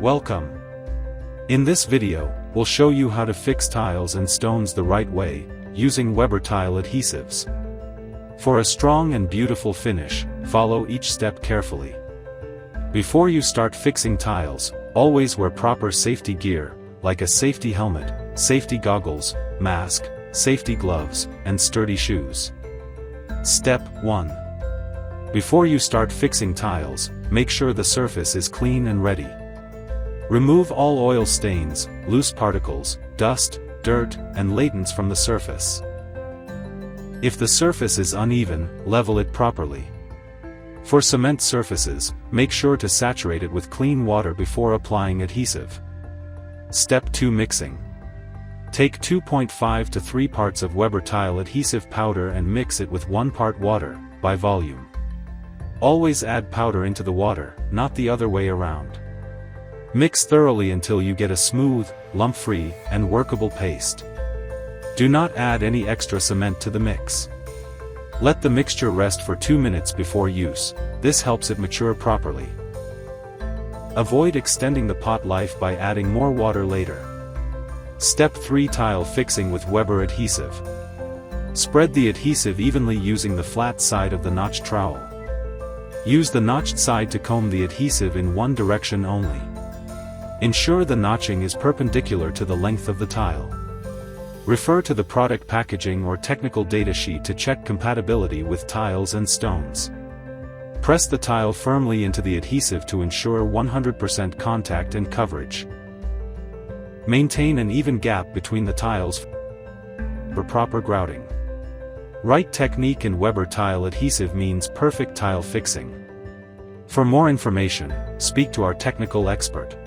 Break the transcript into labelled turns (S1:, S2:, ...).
S1: Welcome. In this video, we'll show you how to fix tiles and stones the right way, using Weber Tile Adhesives. For a strong and beautiful finish, follow each step carefully. Before you start fixing tiles, always wear proper safety gear, like a safety helmet, safety goggles, mask, safety gloves, and sturdy shoes. Step 1. Before you start fixing tiles, make sure the surface is clean and ready. Remove all oil stains, loose particles, dust, dirt, and latents from the surface. If the surface is uneven, level it properly. For cement surfaces, make sure to saturate it with clean water before applying adhesive. Step 2. Mixing. Take 2.5 to 3 parts of Weber Tile Adhesive powder and mix it with 1 part water, by volume. Always add powder into the water, not the other way around. Mix thoroughly until you get a smooth, lump-free, and workable paste. Do not add any extra cement to the mix. Let the mixture rest for 2 minutes before use, this helps it mature properly. Avoid extending the pot life by adding more water later. Step 3. Tile fixing with Weber adhesive. Spread the adhesive evenly using the flat side of the notched trowel. Use the notched side to comb the adhesive in one direction only. Ensure the notching is perpendicular to the length of the tile. Refer to the product packaging or technical data sheet to check compatibility with tiles and stones. Press the tile firmly into the adhesive to ensure 100% contact and coverage. Maintain an even gap between the tiles for proper grouting. Right technique in Weber Tile Adhesive means perfect tile fixing. For more information, speak to our technical expert.